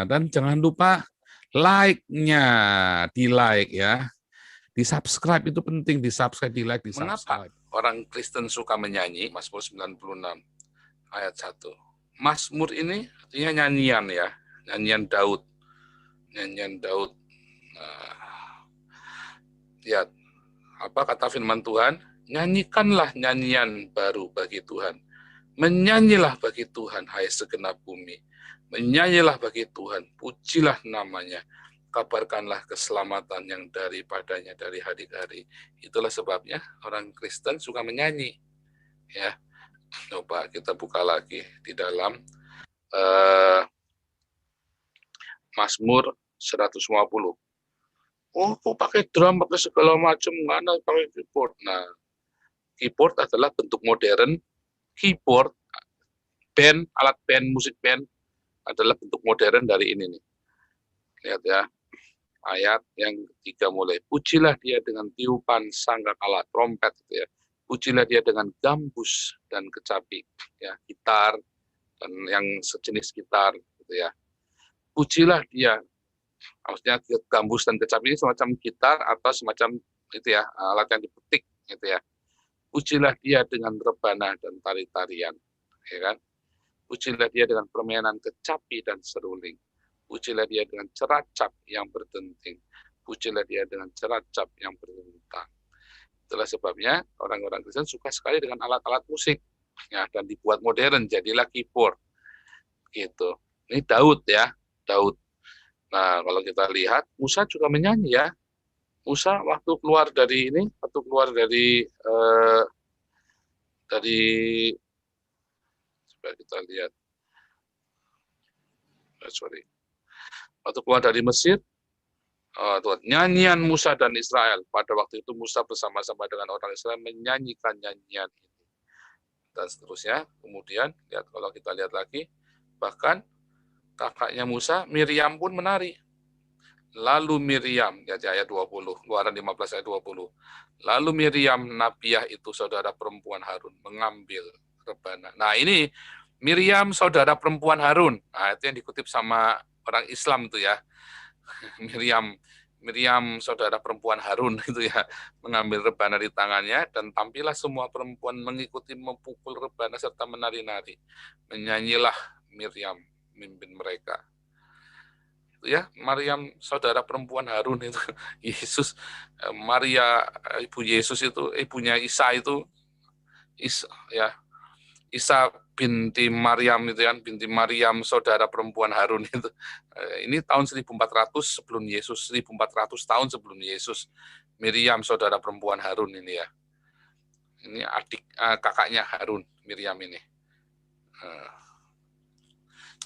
Dan jangan lupa like-nya, di-like ya. Di-subscribe itu penting, di-subscribe, di-like, di-subscribe. Mengapa orang Kristen suka menyanyi? Mazmur 96 ayat 1. Mazmur ini artinya nyanyian ya, nyanyian Daud. Nyanyian Daud. Nah, lihat apa kata firman Tuhan? Nyanyikanlah nyanyian baru bagi Tuhan. Menyanyilah bagi Tuhan, hai segenap bumi. Menyanyilah bagi Tuhan, pujilah namanya. Kabarkanlah keselamatan yang daripadanya dari hari ke hari. Itulah sebabnya orang Kristen suka menyanyi. Ya, coba kita buka lagi di dalam Mazmur 150. Oh, kok pakai drum, pakai segala macam, mana pakai keyboard. Nah, keyboard adalah bentuk modern. Keyboard, band, alat band, musik band adalah bentuk modern dari ini nih. Lihat ya, ayat yang ketiga mulai. Pujilah dia dengan tiupan sangkakala, trompet gitu ya. Pujilah dia dengan gambus dan kecapi, ya, gitar dan yang sejenis gitar gitu ya. Pujilah dia, maksudnya gambus dan kecapi ini semacam gitar atau semacam itu ya, alat yang dipetik gitu ya. Pujilah dia dengan rebana dan tari-tarian, ya kan? Pujilah dia dengan permainan kecapi dan seruling. Pujilah dia dengan ceracap yang berdenting. Pujilah dia dengan ceracap yang berdentang. Itulah sebabnya orang-orang Kristen suka sekali dengan alat-alat musik, ya, dan dibuat modern, jadilah keyboard. Gitu. Ini Daud ya, Daud. Nah, kalau kita lihat, Musa juga menyanyi ya. Musa waktu keluar dari ini, waktu keluar dari coba kita lihat, waktu keluar dari Mesir, nyanyian Musa dan Israel. Pada waktu itu Musa bersama-sama dengan orang Israel menyanyikan nyanyian ini. Dan seterusnya, kemudian lihat kalau kita lihat lagi, bahkan kakaknya Musa, Miriam pun menari. Lalu Miriam, ya ayat 20, Keluaran 15 ayat 20. Lalu Miriam, Nabiah itu saudara perempuan Harun, mengambil rebana. Nah ini Miriam saudara perempuan Harun. Nah itu yang dikutip sama orang Islam itu ya. Miriam saudara perempuan Harun itu ya, mengambil rebana di tangannya dan tampillah semua perempuan mengikuti memukul rebana serta menari-nari. Menyanyilah Miriam memimpin mereka. Itu ya, Maryam saudara perempuan Harun itu, Yesus, Maria ibu Yesus itu, ibunya Isa itu, Isa binti Maryam itu kan, binti Maryam saudara perempuan Harun itu. Ini tahun 1400 sebelum Yesus, 1400 tahun sebelum Yesus. Miriam saudara perempuan Harun ini ya. Ini adik kakaknya Harun, Miriam ini.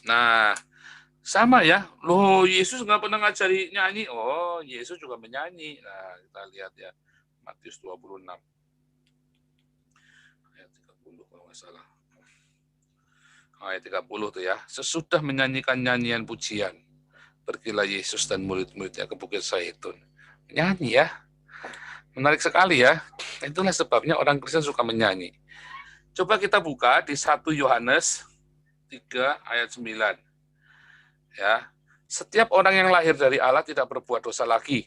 Nah, sama ya, loh Yesus nggak pernah ngajari nyanyi. Oh, Yesus juga menyanyi. Nah, kita lihat ya, Matius 26. Ayat 30 kalau nggak salah. Ayat 30 tuh ya. Sesudah menyanyikan nyanyian pujian, pergilah Yesus dan murid-muridnya ke Bukit Zaitun. Nyanyi ya. Menarik sekali ya. Itulah sebabnya orang Kristen suka menyanyi. Coba kita buka di 1 Yohanes 3 ayat 9. Ya, setiap orang yang lahir dari Allah tidak berbuat dosa lagi,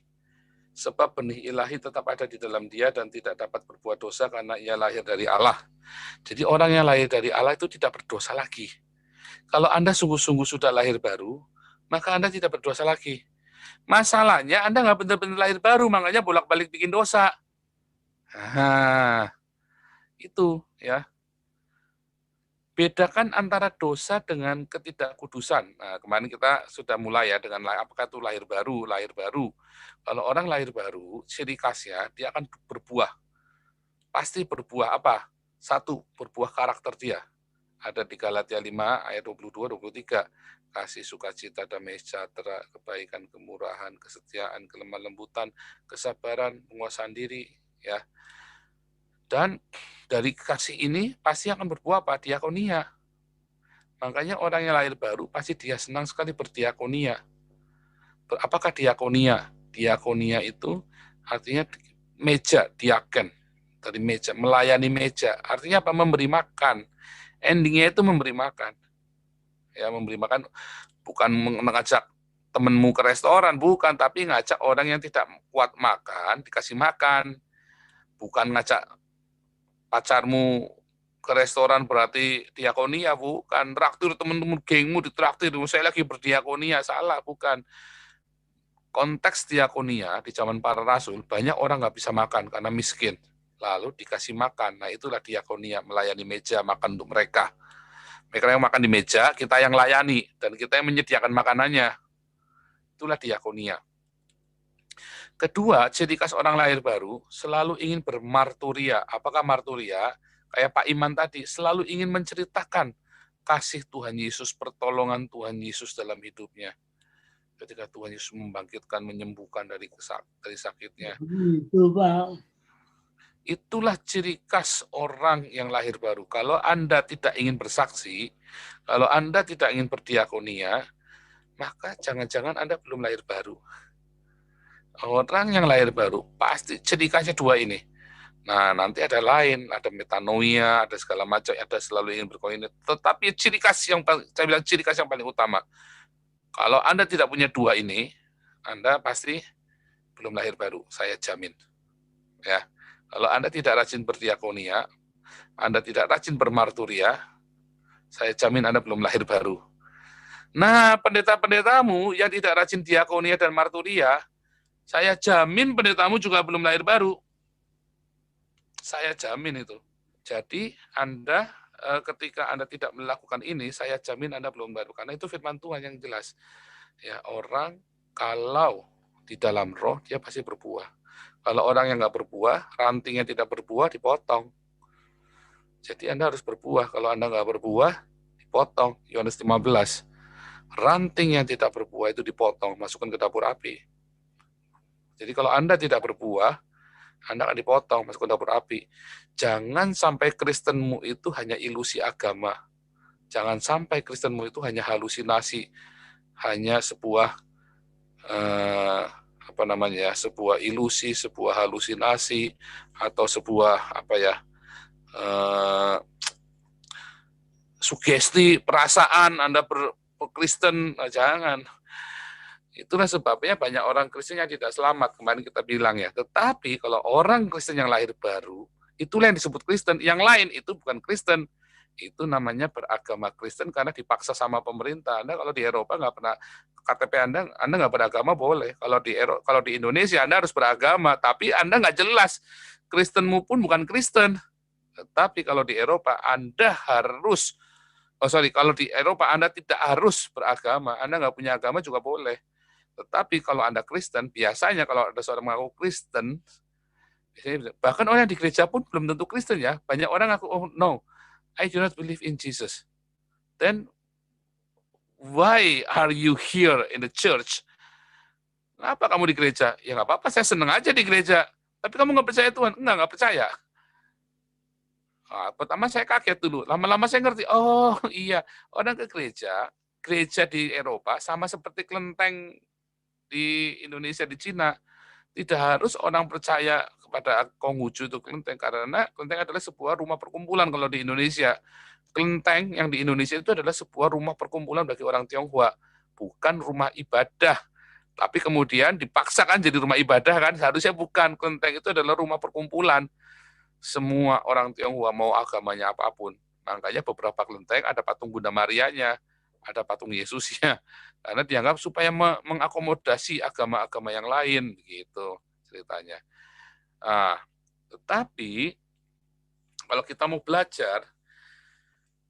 sebab benih ilahi tetap ada di dalam dia dan tidak dapat berbuat dosa karena ia lahir dari Allah. Jadi orang yang lahir dari Allah itu tidak berdosa lagi. Kalau Anda sungguh-sungguh sudah lahir baru, maka Anda tidak berdosa lagi. Masalahnya Anda nggak benar-benar lahir baru, makanya bolak-balik bikin dosa. Nah, itu ya. Bedakan antara dosa dengan ketidakkudusan. Nah, kemarin kita sudah mulai ya dengan apakah itu lahir baru, lahir baru. Kalau orang lahir baru, ciri khasnya dia akan berbuah. Pasti berbuah apa? 1, berbuah karakter dia. Ada di Galatia 5 ayat 22-23. Kasih, sukacita, damai sejahtera, kebaikan, kemurahan, kesetiaan, kelemah lembutan, kesabaran, penguasaan diri, ya. Dan dari kasih ini pasti akan berbuah apa? Diakonia. Makanya orang yang lahir baru pasti dia senang sekali berdiakonia. Apakah diakonia? Diakonia itu artinya meja, diaken. Dari meja, melayani meja. Artinya apa? Memberi makan. Endingnya itu memberi makan. Ya, memberi makan bukan mengajak temenmu ke restoran, bukan, tapi ngajak orang yang tidak kuat makan, dikasih makan. Bukan ngajak pacarmu ke restoran berarti diakonia, bukan. Traktir teman-teman gengmu ditraktir, saya lagi berdiakonia, salah, bukan. Konteks diakonia di zaman para rasul, banyak orang nggak bisa makan karena miskin. Lalu dikasih makan, nah itulah diakonia, melayani meja, makan untuk mereka. Mereka yang makan di meja, kita yang layani, dan kita yang menyediakan makanannya. Itulah diakonia. Kedua, ciri khas orang lahir baru selalu ingin bermarturia. Apakah marturia? Kayak Pak Iman tadi, selalu ingin menceritakan kasih Tuhan Yesus, pertolongan Tuhan Yesus dalam hidupnya. Ketika Tuhan Yesus membangkitkan, menyembuhkan dari sakitnya. Itu, Pak. Itulah ciri khas orang yang lahir baru. Kalau Anda tidak ingin bersaksi, kalau Anda tidak ingin berdiakonia, maka jangan-jangan Anda belum lahir baru. Orang yang lahir baru pasti ciri khasnya dua ini. Nah, nanti ada lain, ada metanoia, ada segala macam, ada selalu ingin berkomunikasi. Tetapi ciri khas yang saya bilang ciri khas yang paling utama. Kalau Anda tidak punya dua ini, Anda pasti belum lahir baru, saya jamin. Ya. Kalau Anda tidak rajin berdiakonia, Anda tidak rajin bermarturia, saya jamin Anda belum lahir baru. Nah, pendeta-pendetamu yang tidak rajin diakonia dan marturia, saya jamin pendetamu juga belum lahir baru. Saya jamin itu. Jadi Anda ketika Anda tidak melakukan ini, saya jamin Anda belum baru. Karena itu firman Tuhan yang jelas. Ya, orang kalau di dalam roh, dia pasti berbuah. Kalau orang yang nggak berbuah, rantingnya tidak berbuah, dipotong. Jadi Anda harus berbuah. Kalau Anda nggak berbuah, dipotong. Yohanes 15. Ranting yang tidak berbuah itu dipotong, masukkan ke dapur api. Jadi kalau Anda tidak berbuah, Anda akan dipotong, masuk ke dapur api. Jangan sampai Kristenmu itu hanya ilusi agama. Jangan sampai Kristenmu itu hanya halusinasi, hanya sebuah sebuah ilusi, sebuah halusinasi, atau sebuah sugesti perasaan Anda berkristen. Nah, jangan. Itulah sebabnya banyak orang Kristen yang tidak selamat, kemarin kita bilang ya. Tetapi kalau orang Kristen yang lahir baru, itulah yang disebut Kristen. Yang lain itu bukan Kristen. Itu namanya beragama Kristen karena dipaksa sama pemerintah. Anda kalau di Eropa nggak pernah, KTP Anda nggak beragama boleh. Kalau di Indonesia Anda harus beragama, tapi Anda nggak jelas. Kristenmu pun bukan Kristen. Tetapi kalau di Eropa Anda harus, kalau di Eropa Anda tidak harus beragama. Anda nggak punya agama juga boleh. Tetapi kalau Anda Kristen, biasanya kalau ada seorang mengaku Kristen, bahkan orang di gereja pun belum tentu Kristen ya. Banyak orang ngaku, oh no, I do not believe in Jesus. Then, why are you here in the church? Kenapa kamu di gereja? Ya nggak apa-apa, saya senang aja di gereja. Tapi kamu nggak percaya Tuhan? Nggak percaya. Nah, pertama saya kaget dulu. Lama-lama saya ngerti, oh iya, orang ke gereja di Eropa sama seperti kelenteng di Indonesia, di Cina, tidak harus orang percaya kepada Konghucu itu kelenteng, karena kelenteng adalah sebuah rumah perkumpulan. Kalau di Indonesia, kelenteng yang di Indonesia itu adalah sebuah rumah perkumpulan bagi orang Tionghoa, bukan rumah ibadah. Tapi kemudian dipaksakan jadi rumah ibadah kan, seharusnya bukan. Kelenteng itu adalah rumah perkumpulan. Semua orang Tionghoa mau agamanya apapun. Makanya beberapa kelenteng ada patung Bunda Marianya, ada patung Yesusnya, karena dianggap supaya mengakomodasi agama-agama yang lain, gitu ceritanya. Nah, tetapi kalau kita mau belajar,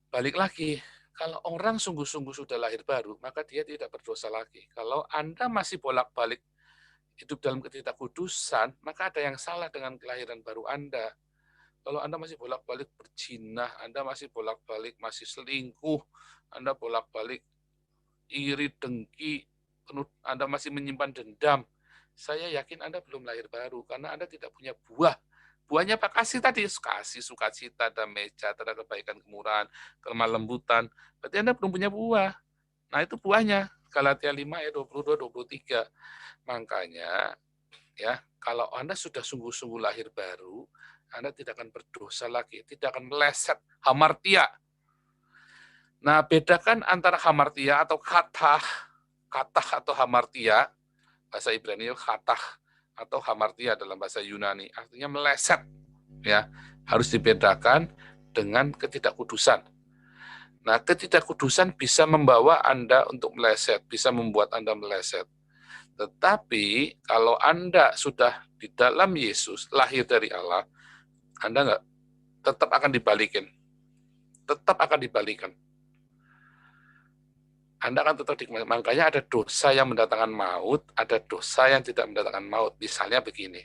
balik lagi, kalau orang sungguh-sungguh sudah lahir baru, maka dia tidak berdosa lagi. Kalau Anda masih bolak-balik hidup dalam ketidakkudusan, maka ada yang salah dengan kelahiran baru Anda. Kalau Anda masih bolak-balik berzina, Anda masih bolak-balik masih selingkuh, Anda bolak-balik iri, dengki, Anda masih menyimpan dendam, saya yakin Anda belum lahir baru, karena Anda tidak punya buah. Buahnya apa? Kasih tadi, kasih, sukacita, damai sejahtera, kebaikan, kemurahan, kelemah lembutan. Berarti Anda belum punya buah. Nah, itu buahnya. Galatia 5 ayat 22-23. Makanya, ya, kalau Anda sudah sungguh-sungguh lahir baru, Anda tidak akan berdosa lagi, tidak akan meleset, hamartia. Nah, bedakan antara hamartia atau katah atau hamartia, bahasa Ibrani katah atau hamartia dalam bahasa Yunani, artinya meleset, ya, harus dibedakan dengan ketidakkudusan. Nah, ketidakkudusan bisa membawa Anda untuk meleset, bisa membuat Anda meleset. Tetapi kalau Anda sudah di dalam Yesus, lahir dari Allah, Anda nggak, tetap akan dibalikin. Tetap akan dibalikan. Anda akan tetap dikembalikan. Makanya ada dosa yang mendatangkan maut, ada dosa yang tidak mendatangkan maut. Misalnya begini,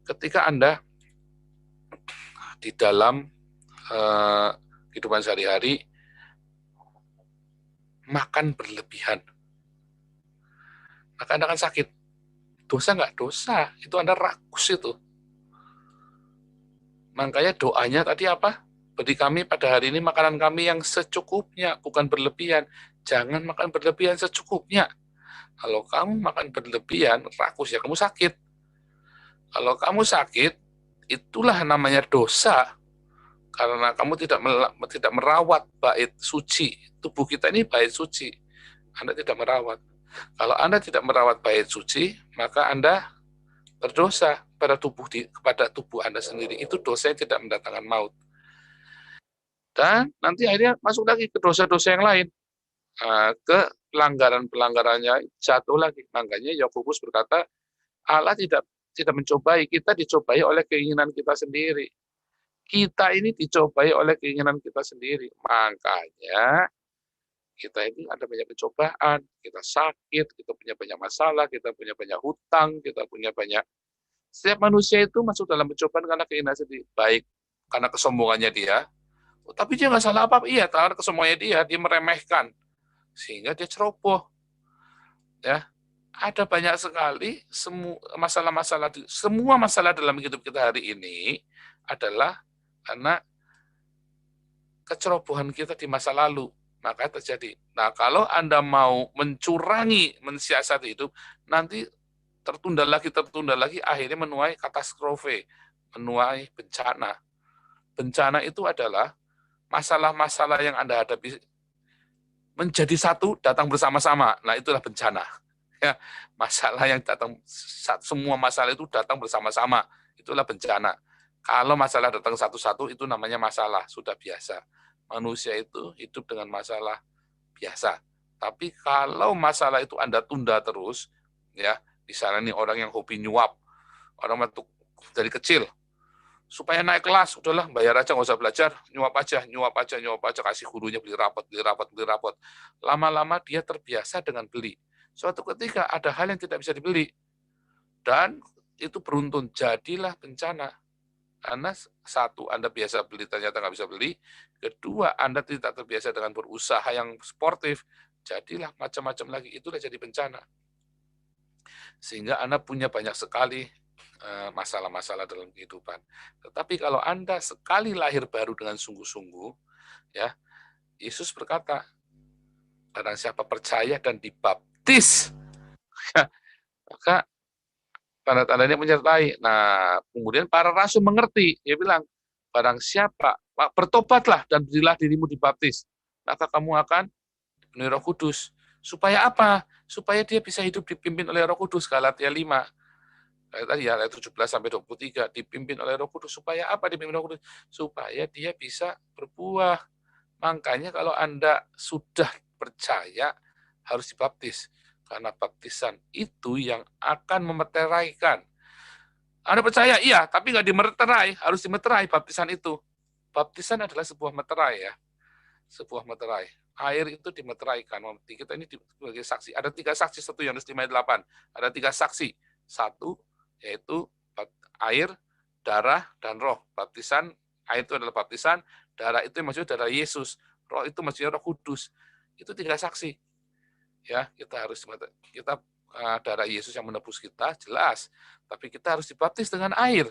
ketika Anda di dalam kehidupan sehari-hari makan berlebihan, maka Anda akan sakit. Dosa nggak? Dosa. Itu Anda rakus itu. Makanya doanya tadi apa? Beri kami pada hari ini makanan kami yang secukupnya, bukan berlebihan. Jangan makan berlebihan, secukupnya. Kalau kamu makan berlebihan, rakus ya, kamu sakit. Kalau kamu sakit, itulah namanya dosa. Karena kamu tidak merawat bait suci. Tubuh kita ini bait suci. Anda tidak merawat. Kalau Anda tidak merawat bait suci, maka Anda berdosa kepada tubuh Anda sendiri. Itu dosa yang tidak mendatangkan maut. Dan nanti akhirnya masuk lagi ke dosa-dosa yang lain. Ke pelanggaran-pelanggarannya jatuh lagi. Makanya Yakobus berkata, Allah tidak mencobai, kita dicobai oleh keinginan kita sendiri. Kita ini dicobai oleh keinginan kita sendiri. Makanya kita ini ada banyak pencobaan, kita sakit, kita punya banyak masalah, kita punya banyak hutang, kita punya banyak. Setiap manusia itu masuk dalam pencobaan karena keinginan sendiri. Baik karena kesombongannya dia, tapi dia nggak salah apa-apa. Iya, karena kesombongannya dia meremehkan. Sehingga dia ceroboh. Ya, ada banyak sekali semua masalah dalam hidup kita hari ini adalah karena kecerobohan kita di masa lalu, maka terjadi. Nah, kalau Anda mau mencurangi, mensiasati hidup, nanti tertunda lagi, akhirnya menuai katastrofe, menuai bencana. Bencana itu adalah masalah-masalah yang Anda hadapi menjadi satu, datang bersama-sama. Nah, itulah bencana. Ya, masalah yang datang, semua masalah itu datang bersama-sama, itulah bencana. Kalau masalah datang satu-satu, itu namanya masalah, sudah biasa. Manusia itu hidup dengan masalah biasa. Tapi kalau masalah itu Anda tunda terus, ya, misalnya nih orang yang hobi nyuap, orang itu dari kecil, supaya naik kelas, udahlah bayar aja, nggak usah belajar, nyuap aja, kasih gurunya beli rapot. Lama-lama dia terbiasa dengan beli. Suatu ketika ada hal yang tidak bisa dibeli, dan itu beruntun, jadilah bencana. Karena satu, Anda biasa beli, ternyata nggak bisa beli. Kedua, Anda tidak terbiasa dengan berusaha yang sportif, jadilah macam-macam lagi, itulah jadi bencana. Sehingga Anda punya banyak sekali masalah-masalah dalam kehidupan. Tetapi kalau Anda sekali lahir baru dengan sungguh-sungguh, ya, Yesus berkata, barang siapa percaya dan dibaptis, maka tanda-tandanya menyertai. Nah, kemudian para rasul mengerti, dia bilang, barang siapa, bertobatlah dan berilah dirimu dibaptis, maka kamu akan dipenuhi Roh Kudus. Supaya apa? Supaya dia bisa hidup dipimpin oleh Roh Kudus, Galatia 5. Tadi ya, ayat 17-23, dipimpin oleh Roh Kudus. Supaya apa dipimpin Roh Kudus? Supaya dia bisa berbuah. Makanya kalau Anda sudah percaya, harus dibaptis. Karena baptisan itu yang akan memeteraikan. Anda percaya? Iya, tapi nggak dimeterai, harus dimeterai baptisan itu. Baptisan adalah sebuah meterai ya, sebuah meterai. Air itu dimeteraikan. Kita ini sebagai saksi. Ada 3 saksi, 1 Yohanes 5:8. Ada 3 saksi. 1, yaitu air, darah, dan roh. Baptisan, air itu adalah baptisan, darah itu maksudnya darah Yesus, roh itu maksudnya Roh Kudus. Itu 3 saksi. Ya, kita darah Yesus yang menebus kita, jelas. Tapi kita harus dibaptis dengan air.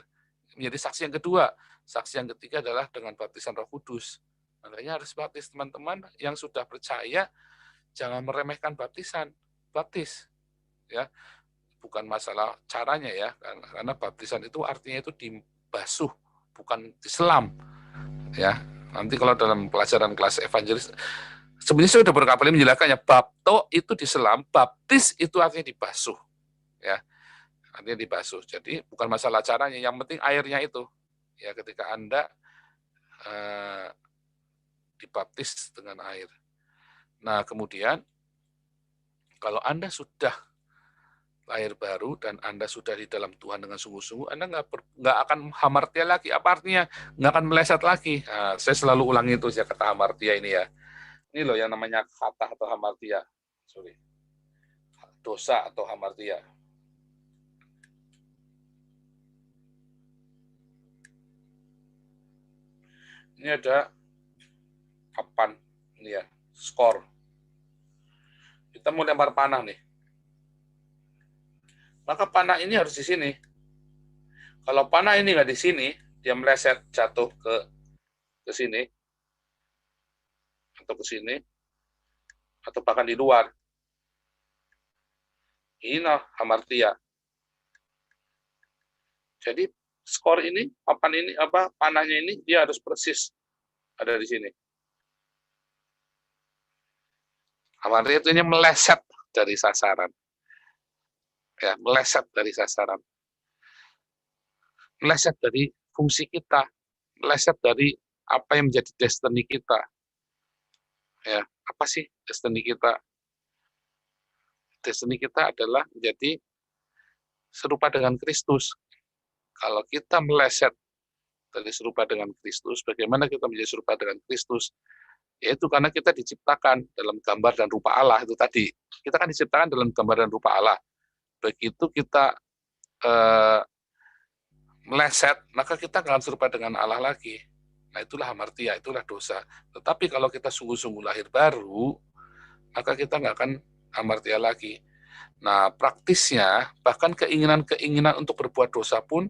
Menjadi saksi yang kedua. Saksi yang ketiga adalah dengan baptisan Roh Kudus. Makanya harus baptis, teman-teman yang sudah percaya, jangan meremehkan baptisan. Baptis. Ya, bukan masalah caranya ya, karena baptisan itu artinya itu dibasuh, bukan diselam. Ya, Nanti kalau dalam pelajaran kelas evangelis, sebenarnya saya sudah beberapa kali menjelaskannya. Bapto itu diselam, baptis itu artinya dibasuh, ya, artinya dibasuh. Jadi bukan masalah caranya, yang penting airnya itu. Ya, ketika Anda dibaptis dengan air. Nah, kemudian kalau Anda sudah lahir baru dan Anda sudah di dalam Tuhan dengan sungguh-sungguh, Anda nggak akan hamartia lagi. Apa artinya? Nggak akan meleset lagi. Nah, saya selalu ulangi itu, saya kata hamartia ini ya. Ini loh yang namanya kata atau hamartia. Sorry. Dosa atau hamartia. Ini ada papan, ini ya, skor. Kita mau lempar panah nih. Maka panah ini harus di sini. Kalau panah ini nggak di sini, dia meleset jatuh ke sini atau ke sini atau bahkan di luar. Ini hamartia. Jadi skor ini, papan ini, panahnya ini dia harus persis ada di sini. Hamartia itu meleset dari sasaran. Ya, meleset dari sasaran. Meleset dari fungsi kita, meleset dari apa yang menjadi destiny kita. Ya, apa sih destiny kita? Destiny kita adalah menjadi serupa dengan Kristus. Kalau kita meleset dari serupa dengan Kristus, bagaimana kita menjadi serupa dengan Kristus? Yaitu karena kita diciptakan dalam gambar dan rupa Allah, itu tadi. Kita kan diciptakan dalam gambar dan rupa Allah. Begitu kita meleset, maka kita akan serupa dengan Allah lagi. Nah, itulah hamartia, itulah dosa. Tetapi kalau kita sungguh-sungguh lahir baru, maka kita nggak akan hamartia lagi. Nah, praktisnya, bahkan keinginan-keinginan untuk berbuat dosa pun,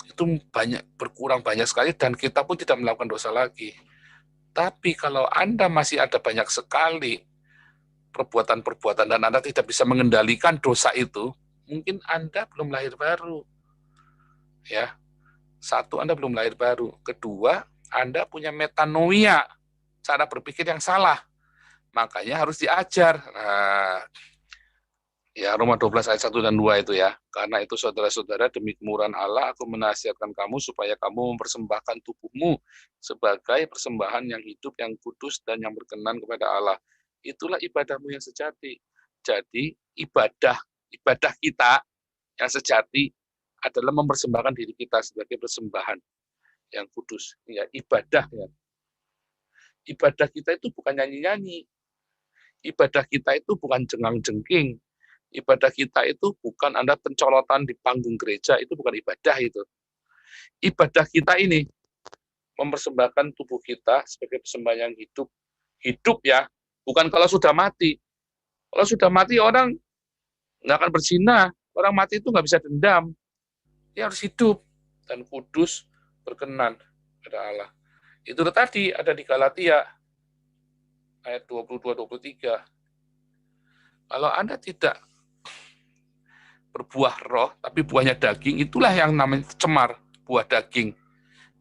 itu berkurang banyak sekali, dan kita pun tidak melakukan dosa lagi. Tapi kalau Anda masih ada banyak sekali perbuatan-perbuatan, dan Anda tidak bisa mengendalikan dosa itu, mungkin Anda belum lahir baru. Ya, satu, Anda belum lahir baru. Kedua, Anda punya metanoia, cara berpikir yang salah. Makanya harus diajar. Nah, ya, Roma 12 ayat 1 dan 2 itu ya. Karena itu saudara-saudara, demi kemurahan Allah, aku menasihatkan kamu supaya kamu mempersembahkan tubuhmu sebagai persembahan yang hidup, yang kudus, dan yang berkenan kepada Allah. Itulah ibadahmu yang sejati. Jadi, ibadah kita yang sejati adalah mempersembahkan diri kita sebagai persembahan yang kudus. Ya, ibadah ya. Ibadah kita itu bukan nyanyi-nyanyi. Ibadah kita itu bukan cengang-jengking. Ibadah kita itu bukan Anda pencolotan di panggung gereja, itu bukan ibadah itu. Ibadah kita ini mempersembahkan tubuh kita sebagai persembahan yang hidup. Hidup ya, bukan kalau sudah mati. Kalau sudah mati orang nggak akan berzina, orang mati itu nggak bisa dendam. Dia harus hidup dan kudus, berkenan kepada Allah. Itu tadi ada di Galatia ayat 22-23. Kalau Anda tidak berbuah roh, tapi buahnya daging, itulah yang namanya cemar, buah daging.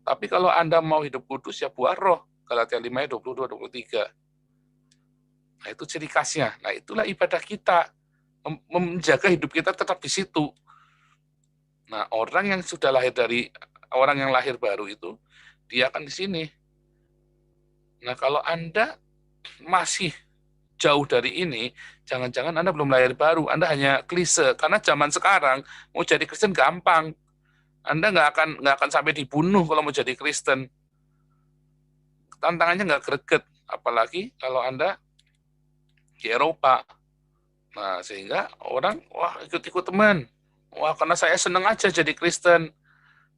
Tapi kalau Anda mau hidup kudus, ya buah roh. Galatia 5 ayat 22-23. Nah, itu ciri khasnya. Nah, itulah ibadah kita. Menjaga hidup kita tetap di situ. Nah, orang yang sudah orang yang lahir baru itu, dia akan di sini. Nah, kalau Anda masih jauh dari ini, jangan-jangan Anda belum lahir baru, Anda hanya klise. Karena zaman sekarang mau jadi Kristen gampang. Anda nggak akan sampai dibunuh kalau mau jadi Kristen. Tantangannya nggak greget, apalagi kalau Anda di Eropa. Nah, sehingga orang, wah, ikut-ikut teman. Wah, karena saya senang aja jadi Kristen.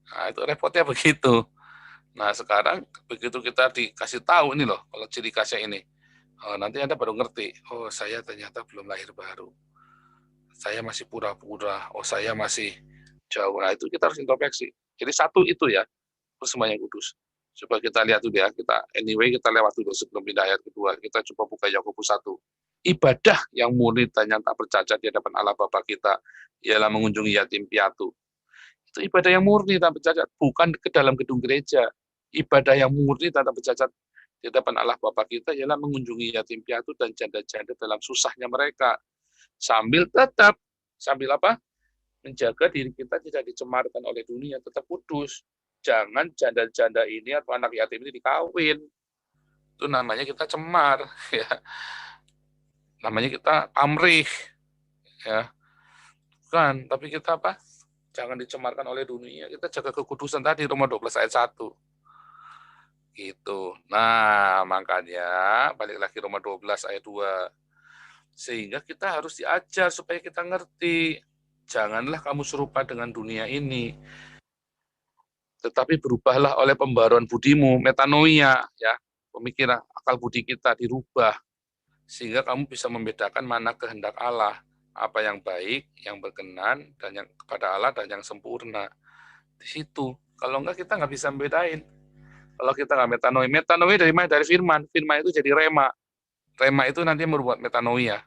Nah, itu repotnya begitu. Nah, sekarang begitu kita dikasih tahu ini loh, kalau ciri khasnya ini. Nanti Anda baru ngerti, oh saya ternyata belum lahir baru. Saya masih pura-pura, oh saya masih jauh. Nah, itu kita harus introspeksi. Jadi satu itu ya, persembahan yang kudus. Coba kita lihat dulu ya, kita lewat dulu sebelum pindah ayat kedua. Kita coba buka Yakobus 1. Ibadah yang murni dan yang tak bercacat di hadapan Allah Bapa kita ialah mengunjungi yatim piatu. Itu ibadah yang murni dan bercacat, bukan ke dalam gedung gereja. Ibadah yang murni tanpa bercacat di depan Allah Bapa kita ialah mengunjungi yatim piatu dan janda-janda dalam susahnya mereka. Sambil apa? Menjaga diri kita tidak dicemarkan oleh dunia, tetap kudus. Jangan janda-janda ini atau anak yatim ini dikawin. Itu namanya kita cemar, ya. Namanya kita pamrih, ya. Bukan, tapi kita apa? Jangan dicemarkan oleh dunia. Kita jaga kekudusan tadi, Roma 12 ayat 1. Gitu. Nah, makanya balik lagi Roma 12 ayat 2. Sehingga kita harus diajar supaya kita ngerti. Janganlah kamu serupa dengan dunia ini, tetapi berubahlah oleh pembaruan budimu, metanoia, ya, pemikiran, akal budi kita dirubah, sehingga kamu bisa membedakan mana kehendak Allah, apa yang baik, yang berkenan, dan yang kepada Allah, dan yang sempurna. Di situ, kalau enggak kita nggak bisa membedain. Kalau kita nggak metanoia dari mana? Dari firman. Firman itu jadi rema. Rema itu nanti membuat metanoia.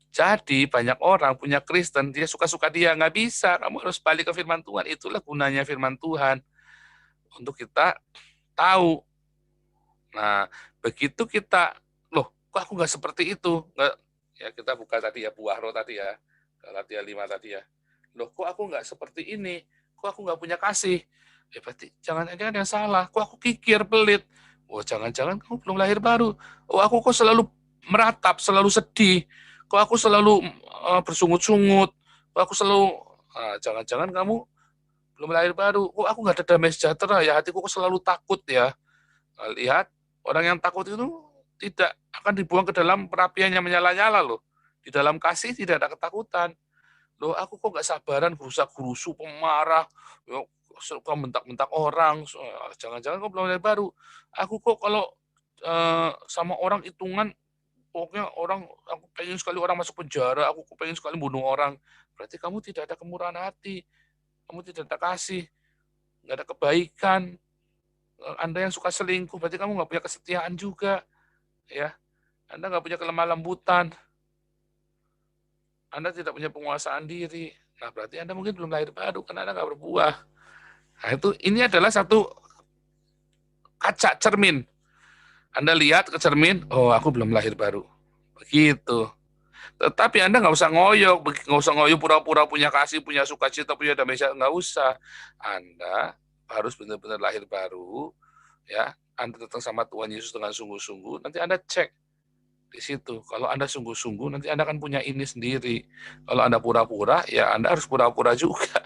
Jadi banyak orang punya Kristen, dia suka-suka dia, nggak bisa. Kamu harus balik ke firman Tuhan. Itulah gunanya firman Tuhan. Untuk kita tahu. Nah, begitu kita, loh, kok aku nggak seperti itu? Nggak, ya kita buka tadi ya, buah roh tadi ya, Galatia 5 tadi ya. Loh, kok aku nggak seperti ini? Kok aku nggak punya kasih? Ya berarti jangan-jangan yang salah. Kok aku kikir, pelit? Oh, jangan-jangan kamu belum lahir baru. Oh, aku kok selalu meratap, selalu sedih. Kok aku selalu bersungut-sungut. Kok aku selalu, jangan-jangan kamu belum lahir baru. Kok aku nggak ada damai sejahtera ya? Hatiku kok selalu takut ya? Lihat, orang yang takut itu tidak akan dibuang ke dalam perapian yang menyala-nyala loh. Di dalam kasih tidak ada ketakutan. Loh, aku kok nggak sabaran, gerusa-gerusu, pemarah, suka bentak-bentak orang, jangan-jangan kok belum lahir baru. Aku kok kalau sama orang hitungan, pokoknya orang, aku pengen sekali orang masuk penjara, aku pengen sekali bunuh orang. Berarti kamu tidak ada kemurahan hati, kamu tidak ada kasih, nggak ada kebaikan. Anda yang suka selingkuh, berarti kamu nggak punya kesetiaan juga, ya. Anda nggak punya kelemah lembutan, Anda tidak punya penguasaan diri. Nah, berarti Anda mungkin belum lahir baru, karena Anda nggak berbuah. Nah, ini adalah satu kaca cermin. Anda lihat ke cermin, oh aku belum lahir baru. Begitu. Tetapi Anda nggak usah ngoyo pura-pura punya kasih, punya sukacita, punya damai sejahtera, nggak usah. Anda harus benar-benar lahir baru, ya. Anda datang sama Tuhan Yesus dengan sungguh-sungguh, nanti Anda cek di situ. Kalau Anda sungguh-sungguh, nanti Anda akan punya ini sendiri. Kalau Anda pura-pura, ya Anda harus pura-pura juga.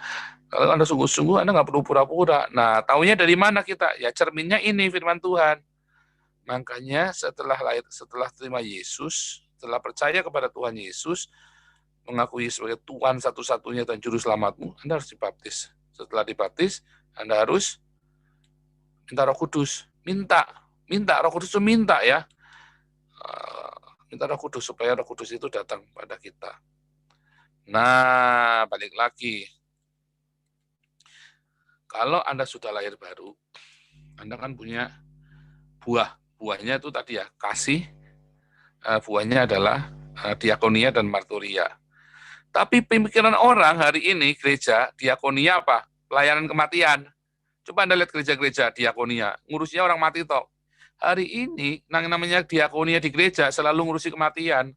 Kalau Anda sungguh-sungguh, Anda nggak perlu pura-pura. Nah, taunya dari mana kita? Ya cerminnya ini, firman Tuhan. Makanya setelah terima Yesus, setelah percaya kepada Tuhan Yesus, mengakui sebagai Tuhan satu-satunya dan juru selamatmu, Anda harus dibaptis. Setelah dibaptis, Anda harus minta Roh Kudus. Minta Roh Kudus itu minta ya. Minta Roh Kudus supaya Roh Kudus itu datang pada kita. Nah, balik lagi. Kalau Anda sudah lahir baru, Anda kan punya buah. Buahnya itu tadi ya, kasih. Buahnya adalah diakonia dan marturia. Tapi pemikiran orang hari ini, gereja, diakonia apa? Pelayanan kematian. Coba Anda lihat gereja-gereja diakonia, ngurusinya orang mati toh. Hari ini, yang namanya diakonia di gereja selalu ngurusi kematian.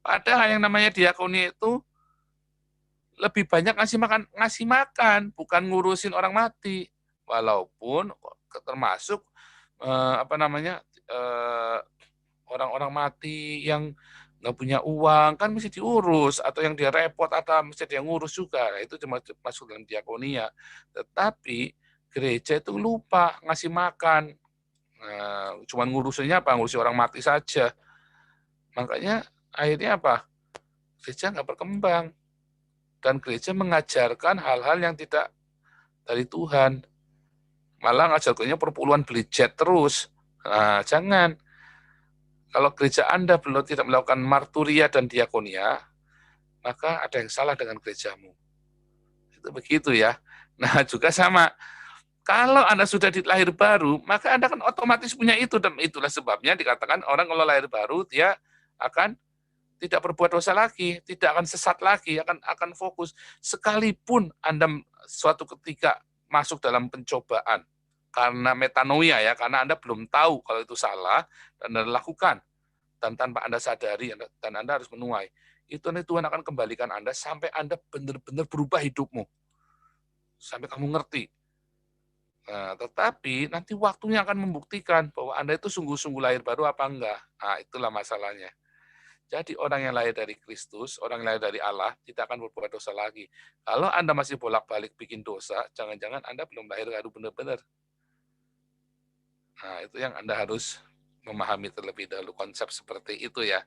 Padahal yang namanya diakonia itu lebih banyak ngasih makan, bukan ngurusin orang mati. Walaupun termasuk orang-orang mati yang nggak punya uang kan mesti diurus, atau yang dia repot atau mesti dia ngurus juga. Nah, itu cuma masuk dalam diakonia. Tetapi gereja itu lupa ngasih makan. Cuma ngurusinnya apa? Ngurusi orang mati saja. Makanya akhirnya apa? Gereja nggak berkembang. Dan gereja mengajarkan hal-hal yang tidak dari Tuhan. Malah ngajarkannya perpuluhan beli jet terus. Nah, jangan. Kalau gereja Anda belum tidak melakukan marturia dan diakonia, maka ada yang salah dengan gerejamu. Itu begitu ya. Nah, juga sama. Kalau Anda sudah lahir baru, maka Anda kan otomatis punya itu. Dan itulah sebabnya dikatakan orang kalau lahir baru, dia akan tidak berbuat dosa lagi, tidak akan sesat lagi, akan fokus. Sekalipun Anda suatu ketika masuk dalam pencobaan, karena metanoia ya, karena Anda belum tahu kalau itu salah dan Anda lakukan. Dan tanpa Anda sadari dan Anda harus menuai. Itu nanti Tuhan akan kembalikan Anda sampai Anda benar-benar berubah hidupmu. Sampai kamu ngerti. Nah, tetapi nanti waktunya akan membuktikan bahwa Anda itu sungguh-sungguh lahir baru apa enggak. Nah, itulah masalahnya. Jadi orang yang lahir dari Kristus, orang yang lahir dari Allah, tidak akan berbuat dosa lagi. Kalau Anda masih bolak-balik bikin dosa, jangan-jangan Anda belum lahir baru benar-benar. Nah, itu yang Anda harus memahami terlebih dahulu konsep seperti itu ya.